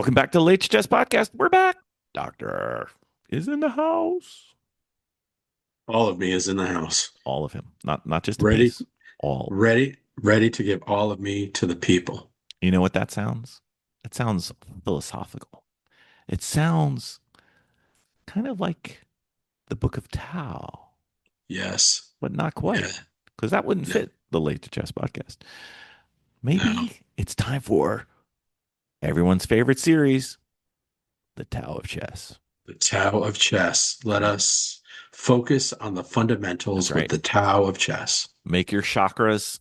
Welcome back to the Late Chess Podcast. We're back. Doctor is in the house. All of me is in the house. All of him, not just a Ready, piece. All. ready to give all of me to the people. You know what that sounds? It sounds philosophical. It sounds kind of like the Book of Tao, Yes. but not Yeah. quite, because that wouldn't No. fit the Late Chess Podcast. No. Maybe it's time for everyone's favorite series, the Tao of Chess. The Tao of Chess. Let us focus on the That's fundamentals with right. the Tao of Chess. Make your chakras.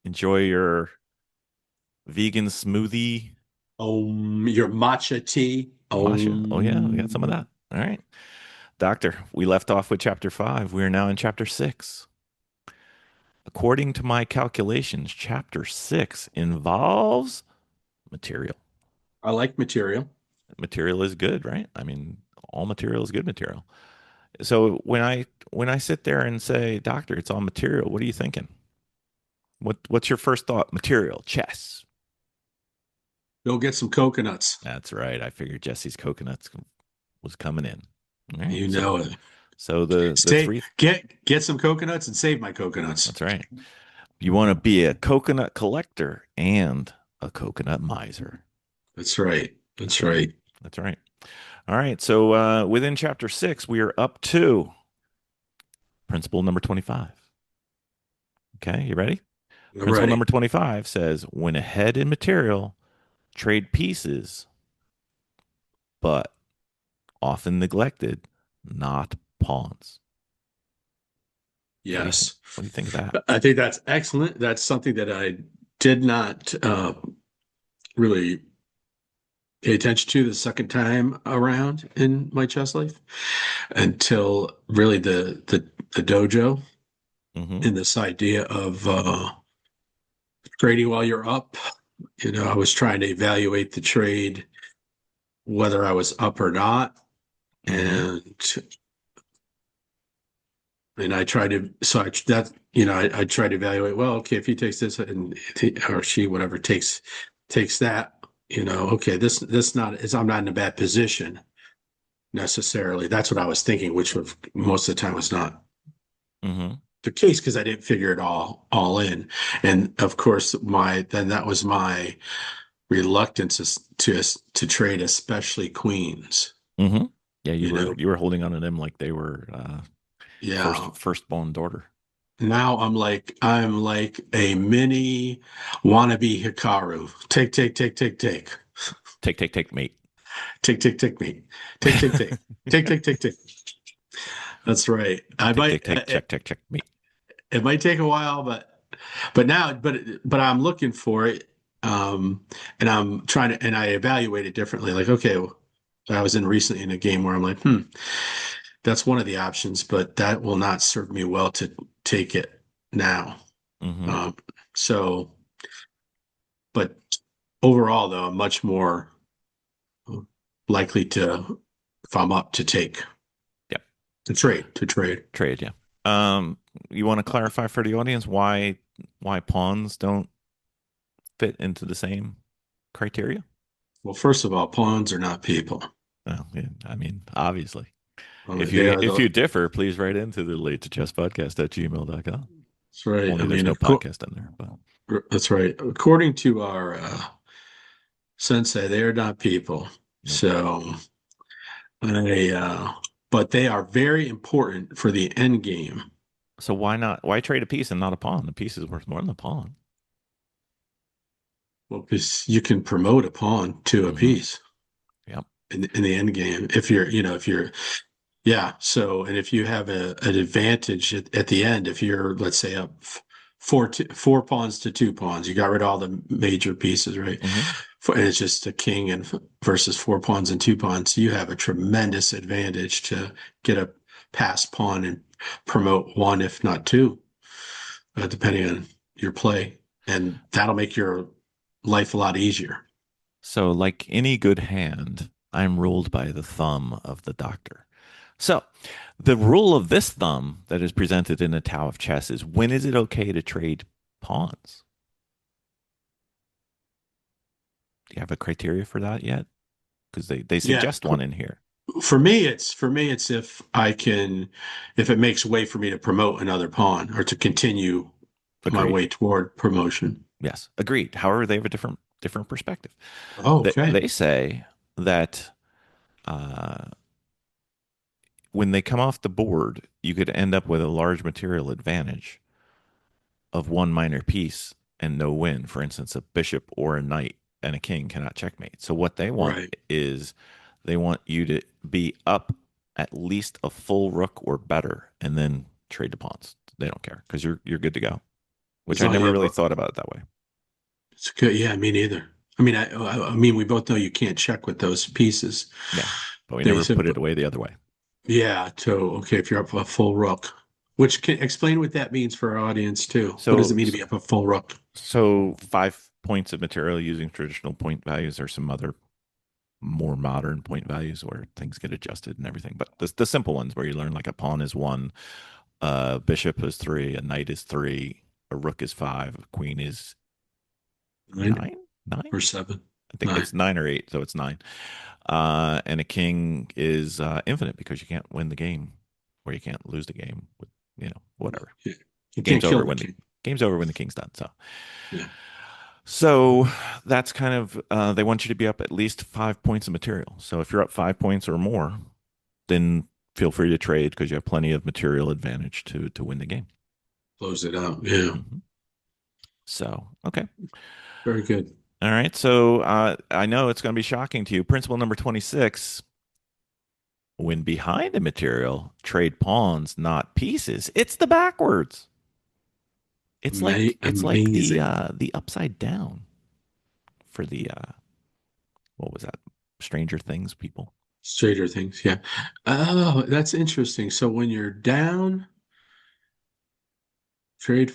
Enjoy your vegan smoothie. Your matcha tea. Masha. Oh, yeah, we got some of that. All right. Doctor, we left off with chapter 5. We are now in chapter 6. According to my calculations, chapter 6 involves material. I like material. Material is good, right? I mean, all material is good material. So when I sit there and say, "Doctor, it's all material," what are you thinking? What's your first thought? Material, chess. Go get some coconuts. That's right. I figured Jesse's coconuts was coming in. All right. You So know it. so the Stay three. get some coconuts and save my coconuts. That's right. You want to be a coconut collector and a coconut miser. That's right. That's That's right. right. That's right. All right. So within chapter 6, we are up to principle number 25. Okay. You ready? We're Principle ready. number 25 says when ahead in material, trade pieces, but often neglected, not pawns. What do you think? Yes. What do you think of that? I think that's excellent. That's something that I did not really pay attention to the second time around in my chess life until really the dojo Mm-hmm. and this idea of trading while you're up. I was trying to evaluate the trade, whether I was up or not, Mm-hmm. and I tried to so I that I tried to evaluate. Well, okay, if he takes this and or she whatever takes that, okay, this not is I'm not in a bad position necessarily. That's what I was thinking, which most of the time was not Mm-hmm. the case because I didn't figure it all in. And of course, that was my reluctance to trade, especially queens. Mm-hmm. Yeah, you You were know, you were holding on to them like they were yeah. firstborn daughter. Now I'm like a mini wannabe Hikaru. Take. Take, mate. Take me. Take. Take. That's right. I might Take, check, mate. it might take a while, but I'm looking for it. And I'm trying to and I evaluate it differently. Like, okay, I was in recently in a game where I'm like, that's one of the options, but that will not serve me well to take it now. Mm-hmm. Um, so, but overall, though, I'm much more likely to, if I'm up, to take Yep. to trade. Trade, yeah. You want to clarify for the audience why pawns don't fit into the same criteria? Well, first of all, pawns are not people. Oh, yeah, I mean, obviously. If They you are if the. you differ, please write into the late to chess podcast at gmail.com. That's right. Only I there's mean, no podcast in there, but that's right. According to our sensei, they are not people. nope. So, I, but they are very important for the end game. So why not? Why trade a piece and not a pawn? The piece is worth more than the pawn. Well, because you can promote a pawn to a Mm-hmm. piece Yep. in the end game if you're yeah. So, and if you have an advantage at the end, if you're, let's say, up four pawns to two pawns, you got rid of all the major pieces, right? Mm-hmm. And it's just a king and versus four pawns and two pawns. You have a tremendous advantage to get a passed pawn and promote one, if not two, depending on your play, and that'll make your life a lot easier. So, like any good hand, I'm ruled by the thumb of the doctor. So, the rule of this thumb that is presented in the Tao of Chess is when is it okay to trade pawns? Do you have a criteria for that yet? Because they Yeah. suggest one in here. For me, it's if it makes way for me to promote another pawn or to continue my Agreed. way toward promotion. Yes, agreed. However, they have a different perspective. Oh, okay. They say that uh, when they come off the board, you could end up with a large material advantage of one minor piece and no win. For instance, a bishop or a knight and a king cannot checkmate. So what they want Right. is they want you to be up at least a full rook or better, and then trade the pawns. They don't care because you're good to go. Which As I long as you never have really a, thought about it that way. it's good. Yeah, me neither. I mean, I mean, we both know you can't check with those pieces. Yeah, but we They never said, put it but away the other way. yeah, so okay, if you're up a full rook, which can explain what that means for our audience too. What does it So mean to be up a full rook? so 5 points of material using traditional point values or some other more modern point values where things get adjusted and everything. But the simple ones where you learn like a pawn is one, a bishop is three, a knight is three, a rook is five, a queen is Nine nine, nine. or seven? I think Nine. it's nine or eight, so it's nine. And a king is infinite because you can't win the game, or you can't lose the game with whatever. Yeah. You Game's can't kill over the when the king. game's over when the king's done. So Yeah. so that's kind of they want you to be up at least 5 points of material. So if you're up 5 points or more, then feel free to trade because you have plenty of material advantage to win the game. Close it out. Yeah. Mhm. So okay, Very good. all right. So I know it's going to be shocking to you. Principle number 26: when behind a material, trade pawns, not pieces. It's the backwards. It's like Amazing. the upside down for the what was that? Stranger Things people. Straighter things. Yeah. Oh, that's interesting. So when you're down, trade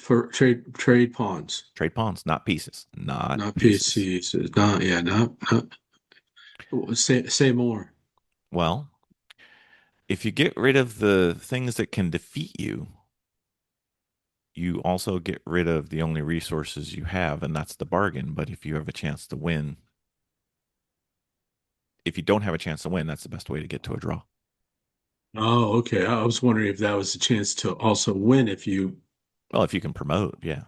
pawns, Trade pawns, not pieces. Not not pieces. PCs. Not yeah. Not say more. Well, if you get rid of the things that can defeat you, you also get rid of the only resources you have, and that's the bargain. But if you have a chance to win, if you don't have a chance to win, that's the best way to get to a draw. Oh, okay. I was wondering if that was a chance to also win if Well, if you can promote, yeah,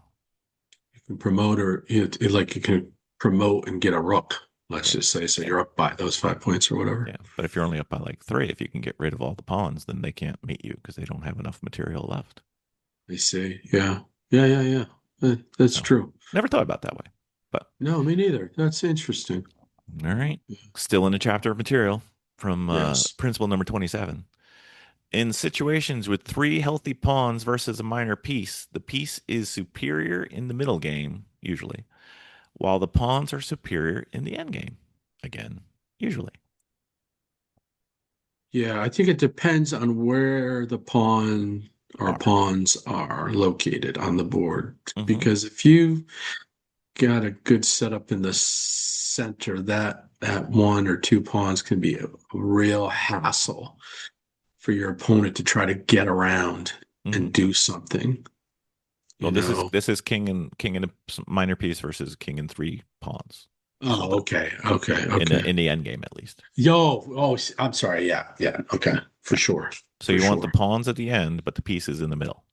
you can promote or like you can promote and get a rook. Let's yeah, just say so yeah, you're up by those 5 points or whatever. yeah. But if you're only up by like three, if you can get rid of all the pawns, then they can't meet you because they don't have enough material left. I see. Yeah. Yeah. Yeah. Yeah. That's So, true. never thought about that way. But No, me neither. That's interesting. all right, still in the chapter of material from Yes. principle number 27. In situations with three healthy pawns versus a minor piece, the piece is superior in the middle game, usually, while the pawns are superior in the end game, again, usually. Yeah, I think it depends on where the pawn or Are. pawns are located on the board. Mm-hmm. Because if you got a good setup in the center, that one or two pawns can be a real hassle for your opponent to try to get around Mm-hmm. and do something, Well, you this is know. this is king and a minor piece versus king and three pawns Oh, okay, okay, in okay. the end game at least. I'm sorry. Yeah, yeah. Okay, for Yeah. sure, So for you want the sure. pawns at the end, but the pieces in the middle.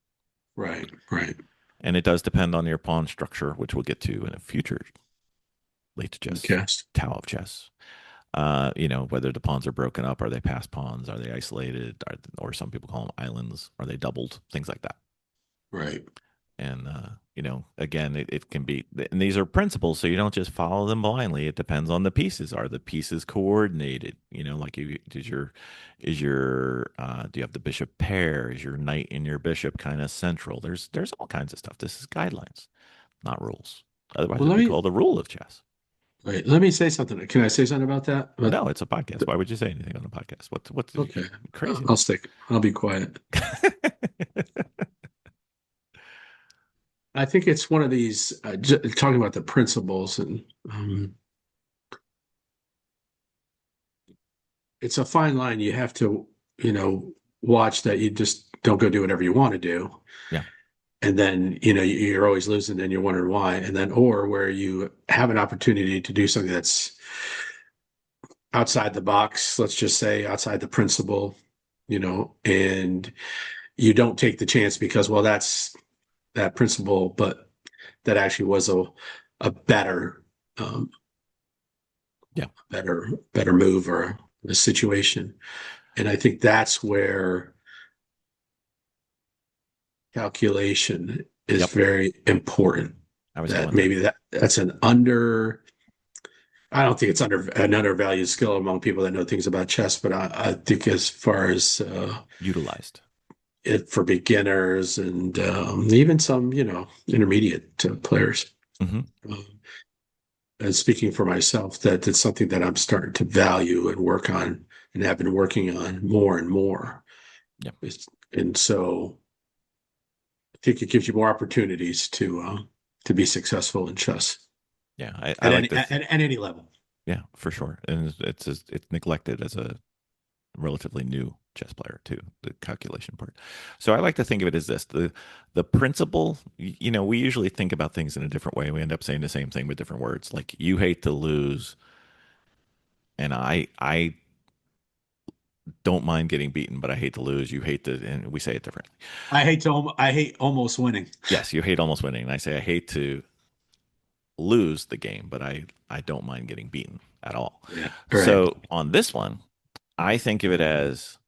Right, right. And it does depend on your pawn structure, which we'll get to in a future late chess, Okay, Tao of Chess. Whether the pawns are broken up, are they pass pawns, are they isolated, or some people call them islands, are they doubled, things like that. right. And again, it can be, and these are principles, so you don't just follow them blindly. It depends on the pieces. Are the pieces coordinated? Like do you have the bishop pair? Is your knight and your bishop kind of central? There's all kinds of stuff. This is guidelines, not rules. Otherwise, Well, it'd be called a rule of chess. let me say something. Can I say something about that? No, it's a podcast. Why would you say anything on a podcast? What's Okay, crazy? I'll be quiet. I think it's one of these talking about the principles, and it's a fine line. You have to, watch that you just don't go do whatever you want to do. Yeah. and then you're always losing and you're wondering why, and then or where you have an opportunity to do something that's outside the box, let's just say outside the principle, and you don't take the chance because, well, that's that principle, but that actually was a better um, Yeah. better move or a situation. And I think that's where calculation is Yep. very important. I was That going there. maybe that's an under. I don't think it's an undervalued skill among people that know things about chess, but I think as far as Utilized. it for beginners and even some, intermediate players. Hmm. Um, and speaking for myself, that it's something that I'm starting to value and work on and have been working on more and more. Yep. And so I think it gives you more opportunities to be successful in chess Yeah. I like this. at any level. Yeah, for sure. And it's neglected as a relatively new chess player too, the calculation part. So I like to think of it as this: the principle. We usually think about things in a different way. We end up saying the same thing with different words. Like you hate to lose, and I don't mind getting beaten, but I hate to lose. You hate to, and we say it differently. I hate almost winning. Yes, you hate almost winning, and I say I hate to lose the game, but I don't mind getting beaten at all. Yeah. Right. So on this one, I think of it as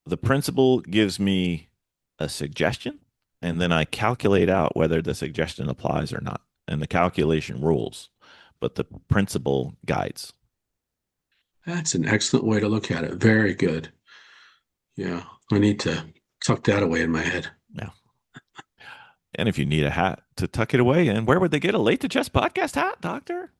the principle gives me a suggestion, and then I calculate out whether the suggestion applies or not. And the calculation rules, but the principle guides. That's an excellent way to look at it. Very good. Yeah. I need to tuck that away in my head. Yeah. And if you need a hat to tuck it away in, where would they get a Late to Chess podcast hat, Doctor?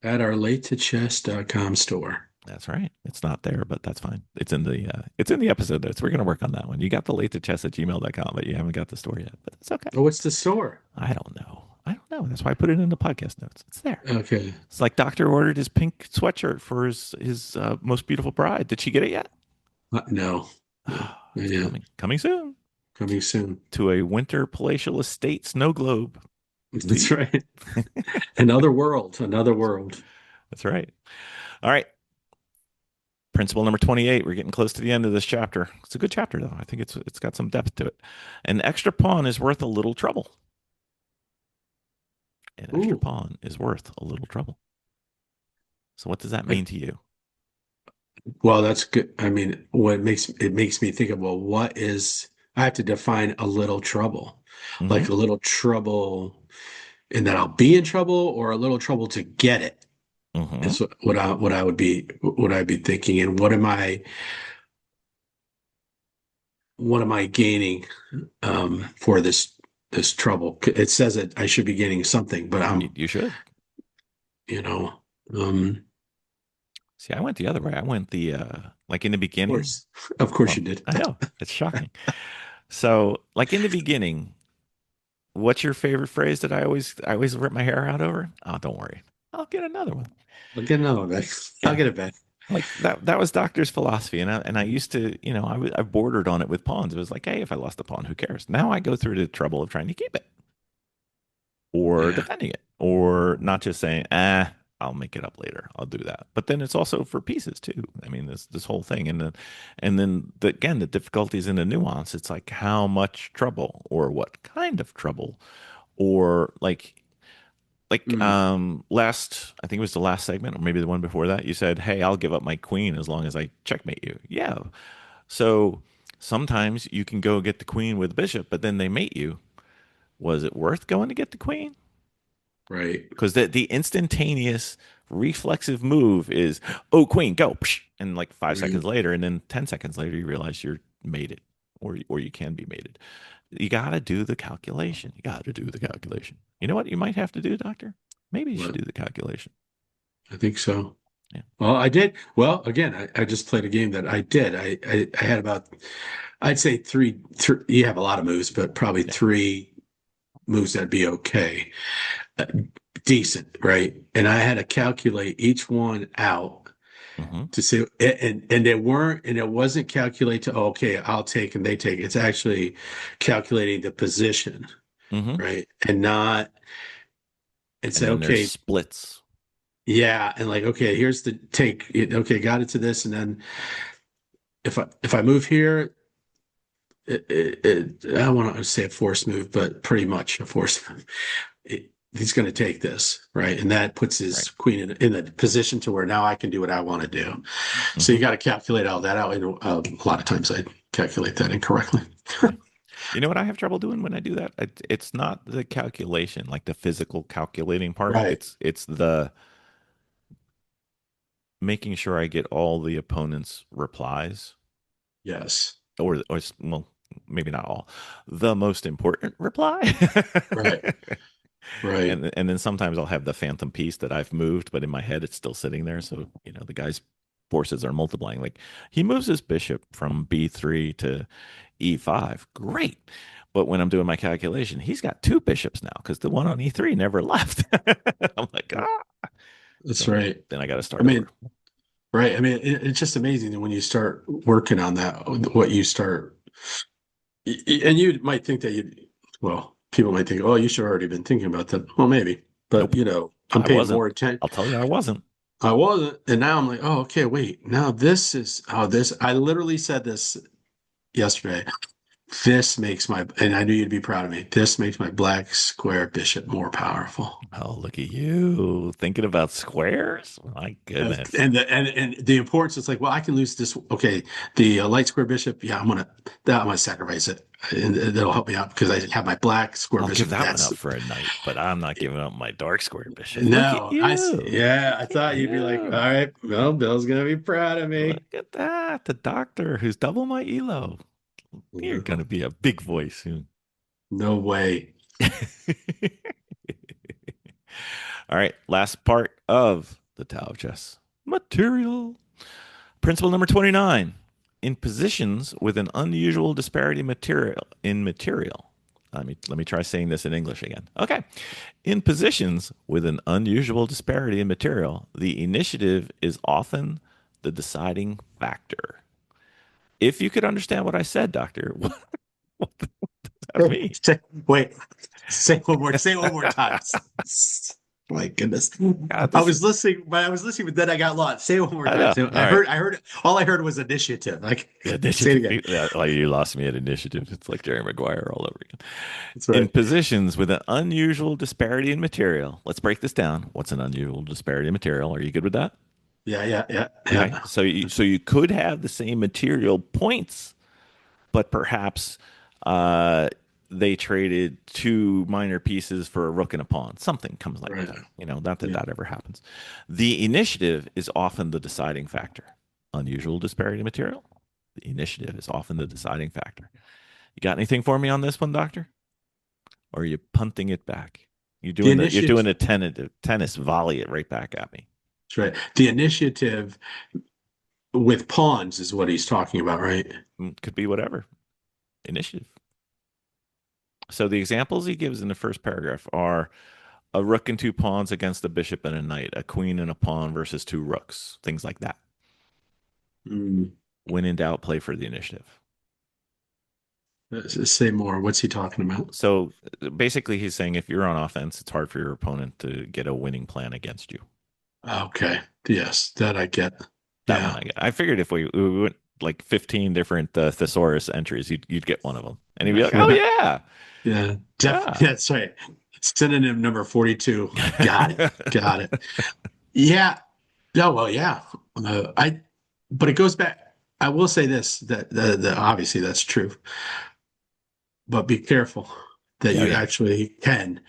At our latetochess.com store. That's right. It's not there, but that's fine. It's in the episode notes. We're gonna work on that one. You got the late to chess at gmail.com, but you haven't got the story yet. But it's okay. Oh, what's the store? I don't know. I don't know. That's why I put it in the podcast notes. It's there. Okay. It's like Doctor ordered his pink sweatshirt for his most beautiful bride. Did she get it yet? No. No. It's Yeah. coming soon Coming soon. to a winter palatial estate snow globe. That's right. Another world. Another world. That's right. All right. Principle number 28. We're getting close to the end of this chapter. It's a good chapter, though. I think it's got some depth to it. An extra pawn is worth a little trouble. An extra Ooh. pawn is worth a little trouble. So what does that mean to you? Well, that's good. I mean, what makes me think of, well, what is I have to define a little trouble. Mm-hmm. Like a little trouble in that I'll be in trouble or a little trouble to get it. Mm-hmm. Is what I'd be thinking. And what am I gaining for this trouble? It says that I should be gaining something, but You should. you know, um, See, I went the other way. I went the like in the beginning. of course Well, you did. I know it's shocking. So, like in the beginning, what's your favorite phrase that I always rip my hair out over? Oh, don't worry, I'll get another one. I'll get another one back. I'll Yeah, get it back. like that was Doctor's philosophy, and I used to, I bordered on it with pawns. It was like, hey, if I lost a pawn, who cares? Now I go through the trouble of trying to keep it, or Yeah. defending it, or not just saying, I'll make it up later. I'll do that. But then it's also for pieces too. I mean, this whole thing, and then again, the difficulties in the nuance. It's like how much trouble, or what kind of trouble, or like Mm, last, I think it was the last segment, or maybe the one before that. You said, "Hey, I'll give up my queen as long as I checkmate you." Yeah. So sometimes you can go get the queen with the bishop, but then they mate you. Was it worth going to get the queen? right. Because the instantaneous reflexive move is, oh, queen, go, psh, and like 5 seconds Right. later, and then 10 seconds later, you realize you're mated, or you can be mated. You got to do the calculation. You got to do the calculation. You know what you might have to do, doctor? Maybe you should Well, do the calculation. I think so. Yeah. Well, I did. Well, again, I just played a game that I did. I had about, I'd say three. You have a lot of moves, but probably Yeah. three moves that'd be okay. Uh, Decent, right? And I had to calculate each one out Mm-hmm. to see, and it wasn't calculate to, oh, okay, I'll take and they take. It's actually calculating the position, Mm-hmm. right? And not, and And say, then there's okay, splits. yeah, and like, okay, here's the take. Okay, got it to this, and then if I move here, I don't want to say a force move, but pretty much a force move. He's going to take this, right? And that puts Right. his queen in a position to where now I can do what I want to do. So Mm-hmm. you got to calculate all that out. A lot of times I calculate that incorrectly. Yeah. You know what I have trouble doing when I do that? It's not the calculation, like the physical calculating part. Right. It's the making sure I get all the opponent's replies, Yes. or well, maybe not all, the most important reply. Right. Right. And then sometimes I'll have the phantom piece that I've moved, but in my head it's still sitting there. So the guy's forces are multiplying. Like he moves his bishop from B3 to E5, great. But when I'm doing my calculation, he's got two bishops now because the one on E3 never left. I'm like, ah. That's So right. then I got to I start over. mean, right. I mean, it's just amazing when you start working on that, what you start, and you might think that well, people might think, oh, you should have already been thinking about that. Well, maybe, but Nope, I'm I paying wasn't. more attention. I'll tell you, I wasn't. I wasn't, and now I'm like, oh, okay, wait. Now this is how this. I literally said this yesterday. This makes and I knew you'd be proud of me. This makes my black square bishop more powerful. Oh, look at you thinking about squares. My goodness. And the importance is like, well, I can lose this. Okay, the light square bishop. Yeah, I'm gonna sacrifice it, and that'll help me out because I have my black square I'll give bishop. that one That's up for a night, but I'm not giving up my dark square bishop. Look at no, you. yeah, I Look at thought you'd be like, all you. right, well, Bill's gonna be proud of me. Look at that. The doctor who's double my elo. You're going to No, be a big voice soon. no way. All right. Last part of the Tao of Chess material. Principle number 29. In positions with an unusual disparity material. Let me try saying this in English again. Okay. In positions with an unusual disparity in material, the initiative is often the deciding factor. If you could understand what I said, Doctor, what does that mean? Wait, say it one more time. My goodness. God, I this was is, listening, but then I got lost. Say it one more I time. know. All right. I heard, all I heard was initiative. Like, say it Initiative. again. Like you lost me at initiative. It's like Jerry Maguire all over again. That's In right. positions with an unusual disparity in material, let's break this down. What's an unusual disparity in material? Are you good with that? Yeah, yeah, yeah, Okay. yeah. So you could have the same material points, but perhaps uh, they traded two minor pieces for a rook and a pawn. Something comes like Right. that. Not that Yeah. that ever happens. The initiative is often the deciding factor. Unusual disparity material. The initiative is often the deciding factor. You got anything for me on this one, Doctor? Or are you punting it back? The You're doing initiative. a tennis volley it right back at me. That's right. The initiative with pawns is what he's talking about, right? Could be whatever. Initiative. So the examples he gives in the first paragraph are a rook and two pawns against a bishop and a knight, a queen and a pawn versus two rooks, things like that. Mm. When in doubt, play for the initiative. Say more. What's he talking about? So basically, he's saying if you're on offense, it's hard for your opponent to get a winning plan against you. Okay. Yes, that I get. That one Yeah. I get. I figured if we went like 15 different thesaurus entries, you'd get one of them. And he'd be like, oh, yeah. Yeah, Yeah. that's right. Synonym number 42. Got it. Got it. Yeah. No, well, yeah. But it goes back. I will say this, that obviously that's true, but be careful that Yeah. you Yeah. actually can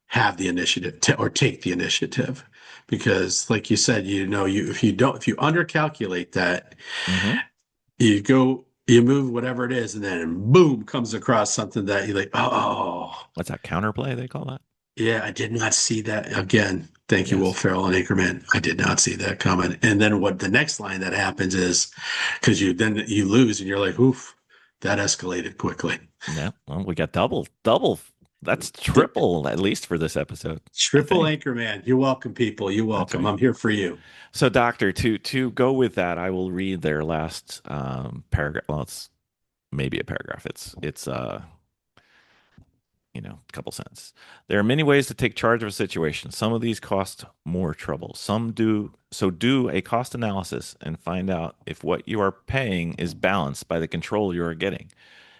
have the initiative or take the initiative because like you said, if you undercalculate that, Mm-hmm. you move whatever it is, and then boom comes across something that you're like, oh, What's that counterplay they call that? yeah, I did not see that again. Thank you, Will Yes. Ferrell and Anchorman. I did not see that coming. And then what the next line that happens is because you lose and you're like, oof, that escalated quickly. Yeah. Well, we got double That's triple at least for this episode, I Triple think. Anchorman. You're welcome, people. You're That's welcome. right. I'm here for you. So, Doctor, to go with that, I will read their last paragraph. Well, it's maybe a paragraph. It's a couple sentences. There are many ways to take charge of a situation. Some of these cost more trouble. Some do. So do a cost analysis and find out if what you are paying is balanced by the control you are getting.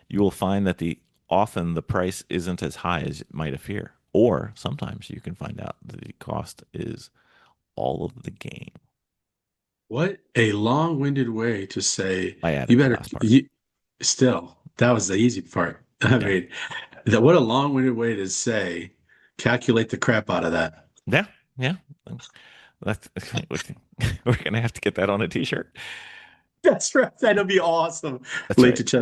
You will find that often the price isn't as high as it might appear. Or sometimes you can find out that the cost is all of the game. What a long-winded way to say I you added the better last part. you still. That was the easy part. I Yeah. mean, what a long-winded way to say calculate the crap out of that. Yeah. Yeah. That's we're gonna have to get that on a t-shirt. That's right. That'll be awesome. That's Late right. to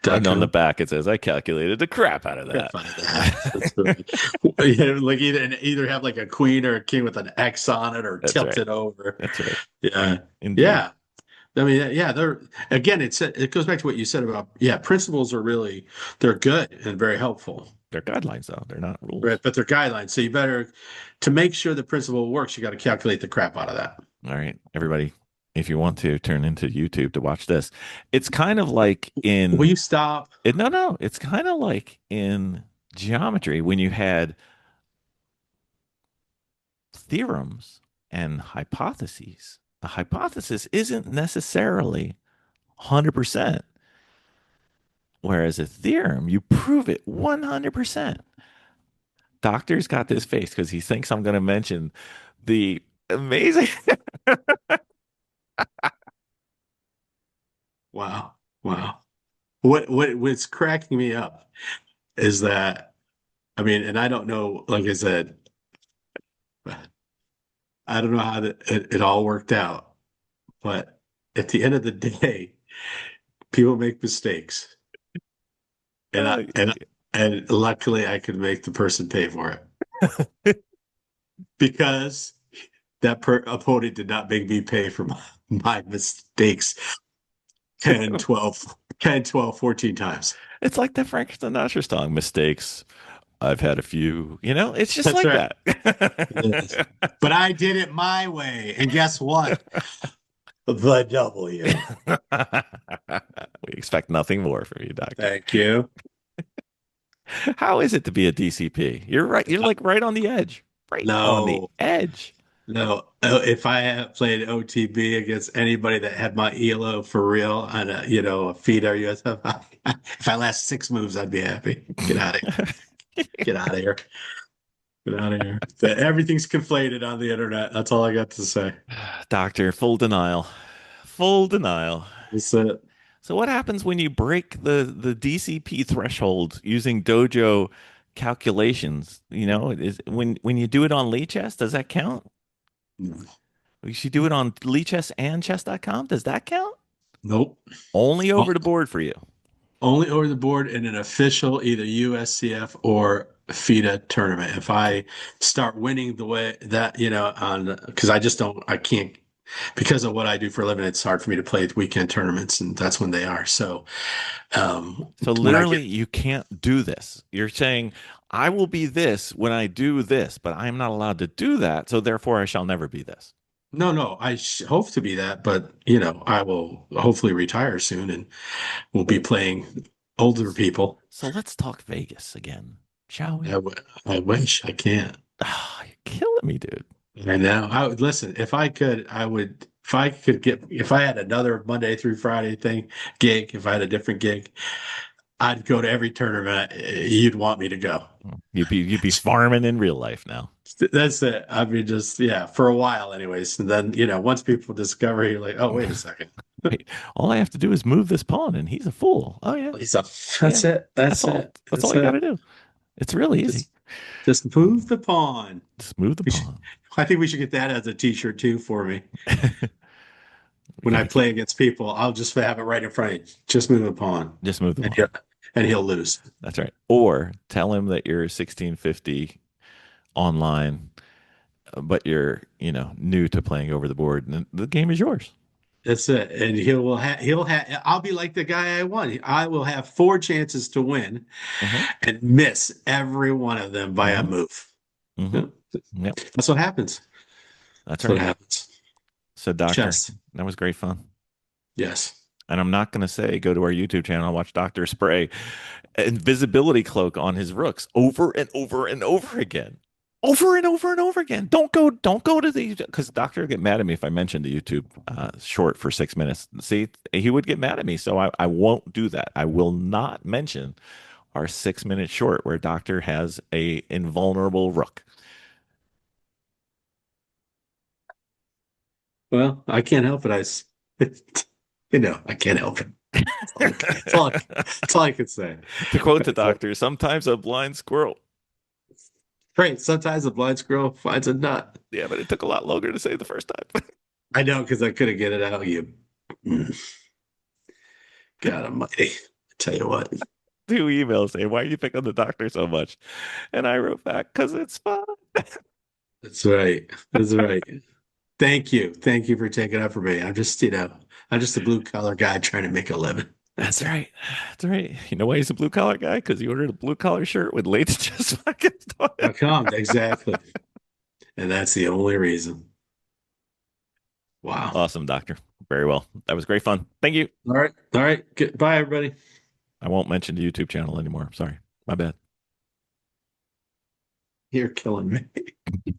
And on the chess.com. back it says I calculated the crap out of Crap out of that. That's that. right. Yeah, like either have like a queen or a king with an X on it or That's tilt right. it over. That's right. Yeah. Indeed. Yeah. I mean, yeah, they're again, it goes back to what you said about, yeah, principles are really, they're good and very helpful, They're guidelines though. They're not right? rules. But they're guidelines. So you better, to make sure the principle works, you got to calculate the crap out of that. All right, everybody, if you want to turn into YouTube to watch this, it's kind of like Will in you stop? no, it's kind of like in geometry when you had theorems and hypotheses. A hypothesis isn't necessarily 100%, whereas a theorem, you prove it 100%. Doctor's got this face because he thinks I'm going to mention the amazing. Wow. Wow. What's cracking me up is that, I mean, and I don't know, like I said, I don't know how it all worked out, but at the end of the day, people make mistakes. And I uh, and luckily I could make the person pay for it because that opponent did not make me pay for my mistakes 10, 12, 10, 12, 14 times. it's like the Frank Sinatra song, Mistakes. I've had a few, it's just That's like right. that. Yes. But I did it my way. And guess what? The W. We expect nothing more from you, Doctor. Thank you. How is it to be a DCP? You're right. You're like right on the edge. Right on the No, edge. no. If I had played OTB against anybody that had my ELO for real on a feeder USF, if I last 6 moves, I'd be happy. Get out of here. Get out of here. Get out of here. But everything's conflated on the internet. That's all I got to say. Doctor, full denial. Full denial. That's it. So what happens when you break the DCP threshold using dojo calculations? Is when you do it on chess, does that count? You should do it on chess and chess.com. Does that count? Nope. Only O- over the board for you. Only over the board in an official either USCF or FIDA tournament. If I start winning the way that, on because I can't, because of what I do for a living, it's hard for me to play weekend tournaments, and that's when they are. So So when I literally, get you can't do this. You're saying, I will be this when I do this, but I am not allowed to do that. So therefore, I shall never be this. no, no, I hope to be that, but I will hopefully retire soon and we'll be playing older people. So let's talk Vegas again, shall we? I wish I can't. Ah, you're killing me, dude. I know. I would listen. If I could, I would. If I had another Monday through Friday gig, if I had a different gig, I'd go to every tournament you'd want me to go. You'd be farming in real life now. That's it. I mean, just yeah, for a while, anyways. And then once people discover, you're like, oh, wait a second. Wait, all I have to do is move this pawn, and he's a fool. Oh yeah, He's a, yeah. that's it. That's That's all. it. That's That's all you got to it. do. It's really easy. Just, just move the pawn. Just move the We should, pawn. I think we should get that as a t-shirt too for me. We When I gotta keep, play against people, I'll just have it right in front of you. Just move the pawn, just move the and pawn. he'll lose. That's right. Or tell him that you're 1650 online, but you're new to playing over the board, and the game is yours. That's it. And he'll have I'll be like the guy I won. I will have four chances to win Hmm. and miss every one of them by a Hmm. move. Hmm. Yeah. Yep, That's what happens. that's That's what right. happens. So, doctor, Chess. that was great fun. Yes. And I'm not going to say go to our YouTube channel and watch Doctor spray invisibility cloak on his rooks over and over and over again. Over and over and over again. Don't go to the because Doctor would get mad at me if I mentioned the YouTube short for 6 minutes. See, he would get mad at me, so I won't do that. I will not mention our 6 minute short where Doctor has a invulnerable rook. Well, I can't help it. I can't help it. That's all I can say. To quote the Doctor, sometimes a blind squirrel. Great. Sometimes a blind squirrel finds a nut. Yeah, but it took a lot longer to say the first time. I know because I couldn't get it out. You, Mm, God Almighty. I tell you what. 2 emails saying, "Why do you pick on the Doctor so much?" And I wrote back, "Because it's fun." That's right. That's right. Thank you. Thank you for taking up for me. I'm just a blue collar guy trying to make a living. That's That's it. right. That's right. You know why he's a blue collar guy? Because he ordered a blue collar shirt with late just fucking How come? Exactly. And that's the only reason. Wow. Awesome, Doctor. Very well. That was great fun. Thank you. All right. All right. Goodbye, everybody. I won't mention the YouTube channel anymore. Sorry. My bad. You're killing me.